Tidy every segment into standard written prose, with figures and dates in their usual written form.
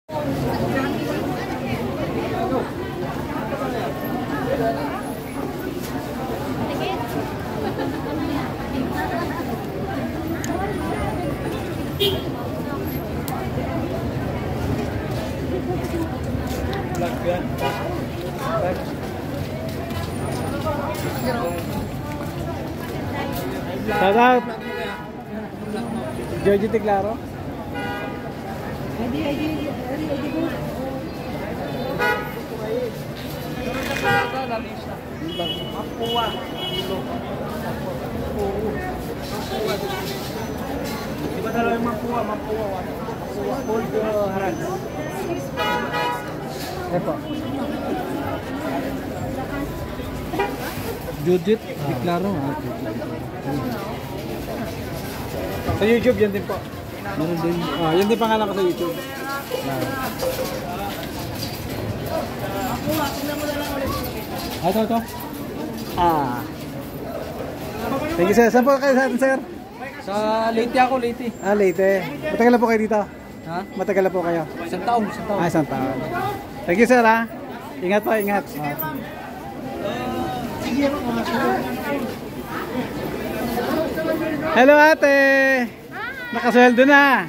Shout Georgie Tiglaro. Diba dalawa yung mampuwa? Old harag. Epo. Judith Tiglaro. Sa YouTube yan din po. Meron din. Yan din pangalan ko sa YouTube. Ito. Thank you sir. Saan po kayo sa atin sir? Sa Leyte ako, Leyte. Leyte. Matagal na po kayo dito? Ha? Matagal na po kayo? Isang taon. Isang taon. Thank you sir ha. Ingat po, ingat. Hello ate. Nakasweldo na.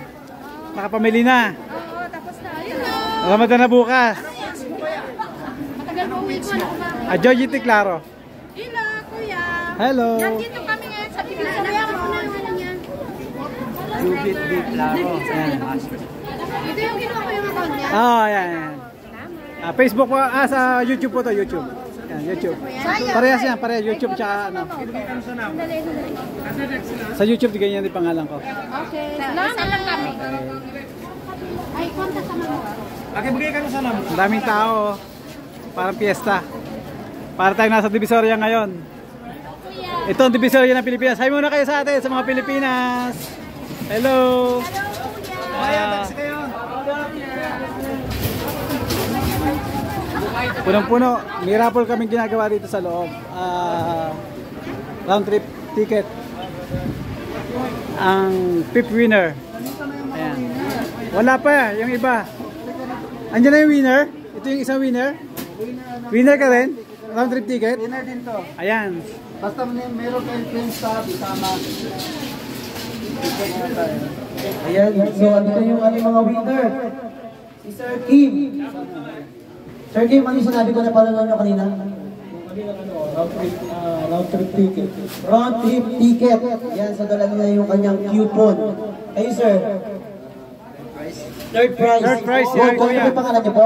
Nakapamili na. Oo, tapos na. Ayun. Ramadan na bukas. Matagal mo uwi ko. Georgie Tiglaro. Hello, kuya. Hello. Nandito kami ngayon sa Divisoria. Ano na yung ano niya? Judith Tiglaro. Ito yung ginawa ko yung account niya. Yan. Facebook po, sa YouTube po to, YouTube. Yan, YouTube. Parehas yan, parehas YouTube tsaka ano. Sa YouTube di ganyan din pangalan ko. Okay. Salamat lang kami. Ay, konta sa mga. Pakibigay ka na sa naman. Ang daming tao. Parang piyesta. Para tayong nasa Divisoria ngayon. Ito ang Divisoria ng Pilipinas. Hi muna kayo sa atin, sa mga Pilipinas. Hello. Punong-puno. May raffle kaming ginagawa dito sa loob. Round trip ticket. Ang fifth winner. Ayan. Wala pa yung iba. Andiyan na yung winner. Ito yung isang winner. Winner ka rin? Round trip ticket? Winner din to. Ayan. Basta meron kayong friends sa bisama. Ayan, so andito yung ating mga winner. Si Sir Kim. Sir Kim, ano yung sinabi ko na pala nyo kanina? Round trip ticket. Round trip ticket. Yan, so dala niya yung kanyang coupon. Ayun sir. Third prize. Third prize, yeah, kuya. Ano yung pangalan niyo po?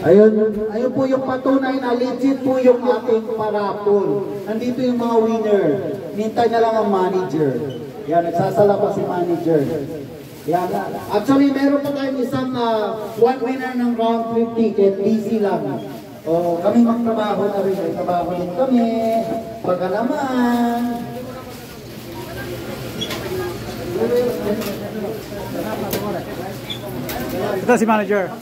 Ayun po yung patunay na legit po yung ating parapol. Nandito yung mga winner. Mintay na lang ang manager. Yan, nagsasala pa si manager. Yan. Actually, meron pa tayong isang one winner ng round trip ticket. Busy lang. O, kami magtrabaho na rin. May trabaho din kami. Baka naman. Ito si manager.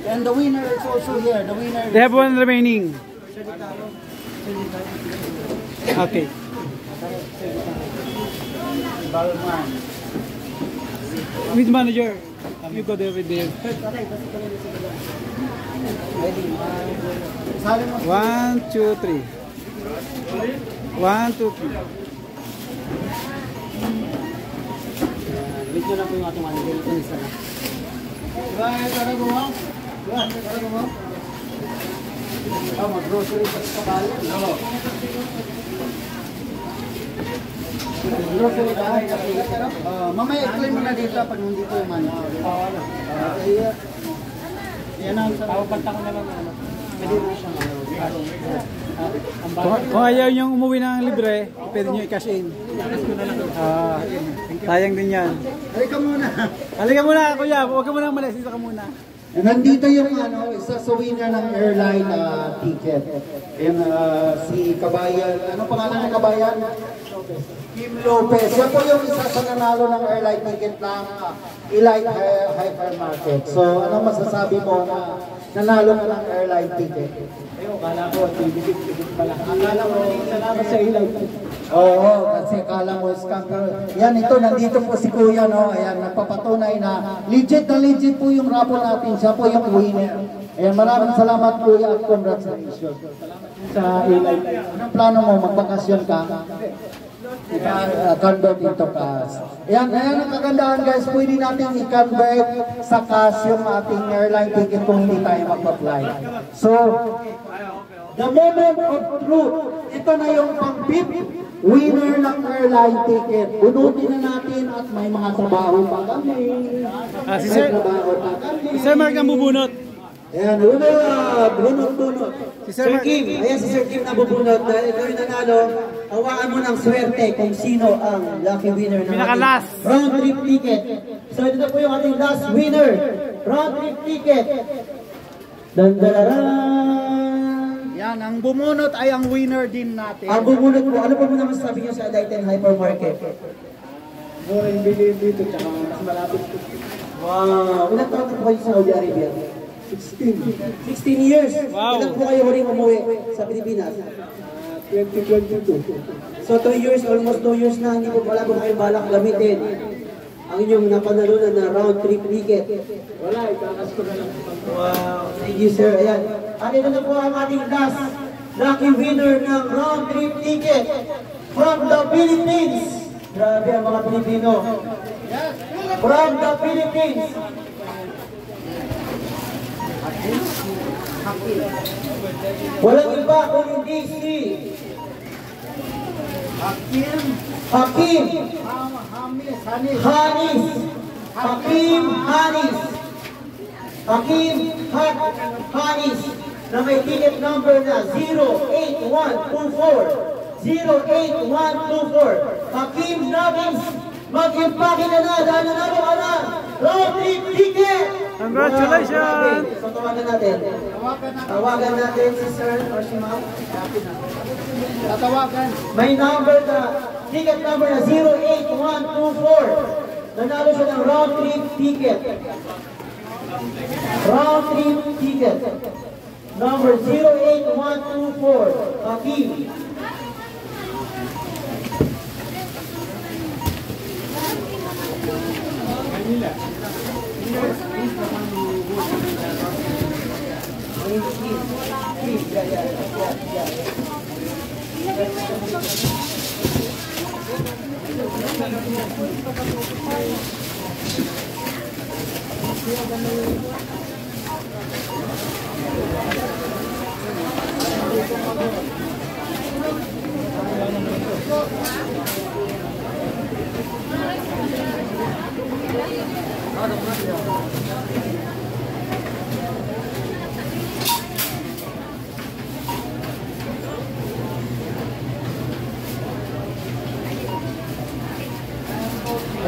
And the winner is also here. The winner. They have one remaining. Okay. With manager. You go there with them. 1, 2, 3. 1, 2, 3. Video na po yung ating manager. Ito isa na. Mag-grocery sa kabalan. Grocery ka? Mamaya i-claim mo na dito pag nandito yung manager. Yan ang pagpanta ko na lang. Pwede mo siyang Kung ayaw niyong umuwi ng libre, pwede niyo i-cash in. Sayang din yan. Halika muna. Halika muna kuya, huwag ka muna umalis, dito ka muna. Nandito yung isa sa winner ng airline ticket. And si Kabayan, ano pangalan ng Kabayan? Kim Lopez. Yan po yung isa sa nanalo ng airline ticket ng Elite Hypermarket. So ano masasabi mo na nanalo ka ng airline ticket? Ayun. Akala ko, tibigit pala. Akala ko, salamat sa ilaw. Oo, kasi akala mo scam. Yan, ito, nandito po si Kuya, no? Ayan, nagpapatunay na legit po yung raffle natin. Siya po yung winner. Ayan, maraming salamat Kuya at congratulations. Sa ilaw. Anong plano mo? Magbakasyon ka? I-convert into cash. Ayan, ang kagandahan guys, pwede natin i-convert sa cash yung ating airline ticket kung hindi tayo mag-apply. So, the moment of truth, ito na yung pang-fifth winner ng airline ticket. Bunutin na natin at may mga trabaho pa kami. Si Sir Mark ang bubunot. Ayan, bunot. Si Sir Kim, ayan si Sir Kim na bubunot. Dahil ikaw yung nanalo, hawakan mo ng swerte kung sino ang lucky winner ng Pinaka-last. round trip ticket. So ito na po yung ating last winner. Round trip ticket. Dandararan! Yan, ang bumunot ay ang winner din natin. Ang bubunot po, ano po muna masasabi nyo sa Daiten Hypermarket? Mura yung bilhin dito, tsaka mas malapit. Wow! Ilan taon na po kayo sa Saudi Arabia? 16. 16 years! Wow. Ilan po kayo huling umuwi sa Pilipinas? 2022. So 2 years, almost 2 years na, hindi po wala po kayong balak gamitin ang inyong napanalunan na round trip ticket. Wala, itakas ko na lang. Wow! Thank you sir. Ayan. At ito na po ang ating last lucky winner ng round trip ticket from the Philippines. Grabe ang mga Pilipino. From the Philippines. Walang iba kung hindi si Hakim Hanis na may ticket number na 08124. Hakim Nabis, mag-impake na dahil nanalo ka na round trip ticket! Congratulations! So tawagan natin. Tawagan natin si Sir or si Ma'am. Tatawagan. May number na, ticket number na 08124. Nanalo siya ng round trip ticket. Round trip ticket. Number 08124. Hakim.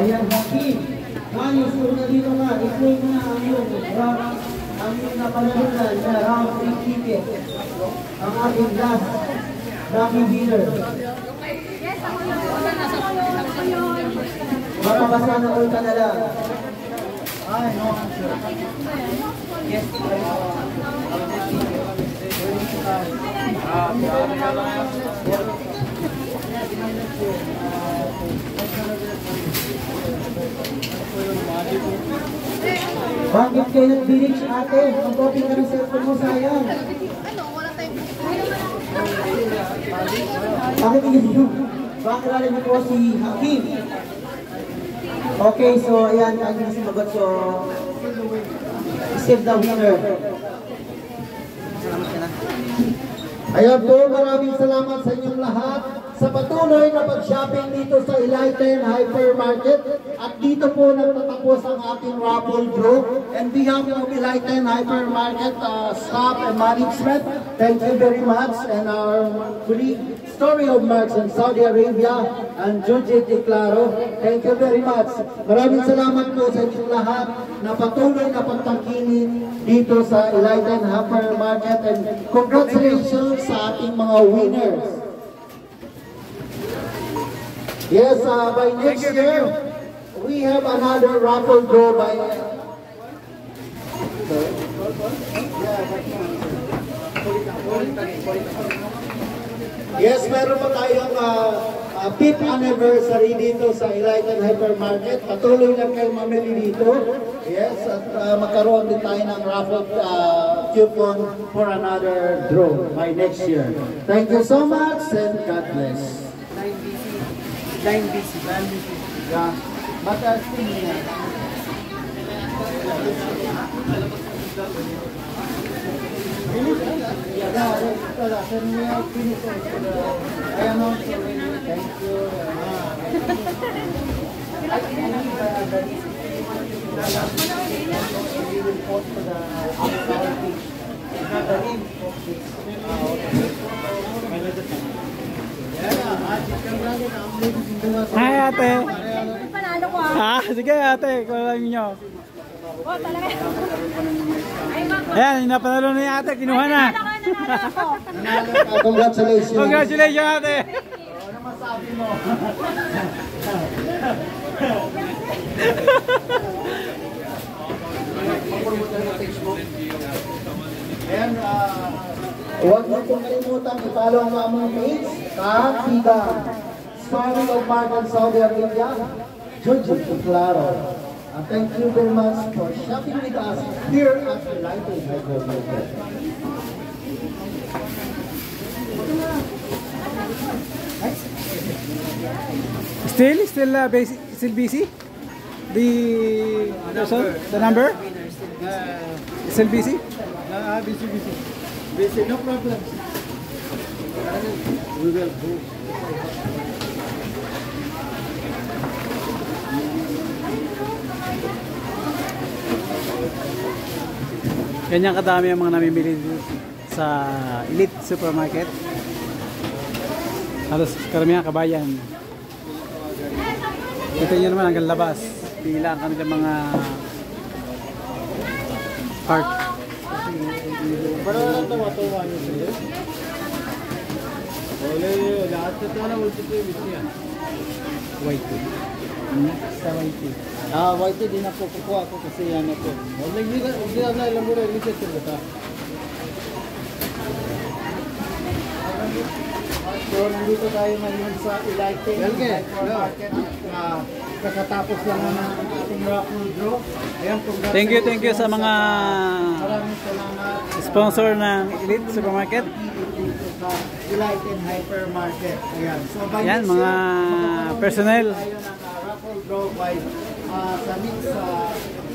Ayan, Hakim. Hanis, kung nandito ka, i-claim mo na ang iyong napanalunan na round trip ticket. Ang ating last lucky winner. Makabasa na ulta na lang. Ay, no answer. Yes. Bakit kayo nag-reach ate? Ang copy ka ng cellphone mo, sayang. Bakit hindi? Bakit alala niyo po si Hakim? Okay, so ayan, ang hindi sumagot. So, save the winner. Ayan po, maraming salamat sa inyong lahat sa patuloy na pag-shopping dito sa Enlighten Hypermarket. At dito po nagtatapos ang ating raffle draw. And behalf of Enlighten Hypermarket staff and management, thank you very much. And our colleague, Story of Marks in Saudi Arabia, and Jujit Claro, thank you very much. Maraming salamat po sa inyong lahat na patuloy na pagtangkilin dito sa Enlighten Hypermarket. And congratulations sa ating mga winners. Yes, by next year, we have another raffle draw by... Yes, meron pa tayong 5th anniversary dito sa Enlighten Hypermarket. Patuloy lang kayo mamili dito. Yes, at magkaroon din tayo ng raffle coupon for another draw by next year. Thank you so much and God bless. Line busy. Yeah, but still yeah. Hi ate. Panalo ko ah. Ah, sige ate, kung alam niyo. Oh, talaga. Ay, ma'am. Ayan, yung napanalo na yung ate, kinuha na. Congratulations. Congratulations ate. Ano masabi mo? And huwag mo pong kalimutan i-follow ang aming page, Katigang, Story of Martin Saudi Arabia, Jojo Claro. Thank you very much for shopping with us here at the Enlighten Hypermarket. Still busy? The number? Still busy? Busy, no problem. We will go. Ganyan kadami ang mga namimili sa Elite Supermarket. Halos karamihan kabayan. Kita nyo naman hanggang labas. Pila ang kanilang mga park. White. Sa white. White din na po kukuha ko kasi ano po. Hindi na alam mo rin ulit ito. So, nandito tayo ngayon sa Enlighten Hypermarket. Kakatapos lang ng ating raffle draw. Ayan, Thank you sa mga maraming salamat. sponsor ng Elite Supermarket. Sa Enlighten Hypermarket. Ayan. So, by Yan, next mga year, personnel. tayo ng raffle draw by sa next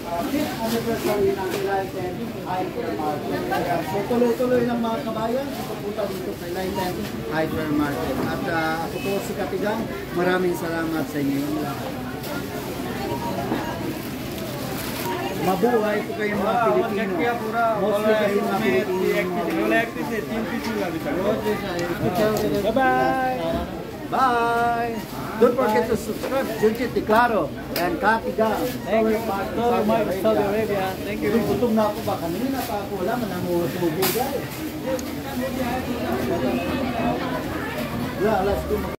5th anniversary ng Enlighten Hypermarket. Ayan. So, tuloy-tuloy lang mga kabayan. Pupunta dito sa Enlighten Hypermarket. At ako po si Katigang. Maraming salamat sa inyo. Mabuhay po kayong mga Pilipino. Mostly kayo mga Pilipino. Bye-bye! Bye! Don't forget to subscribe, Junjit Claro and Katigang. Thank you, Saudi Arabia. Thank you. Gutom na ako ba? Kanina pa ako wala, mananguha sa bubugay. Wala, alas ko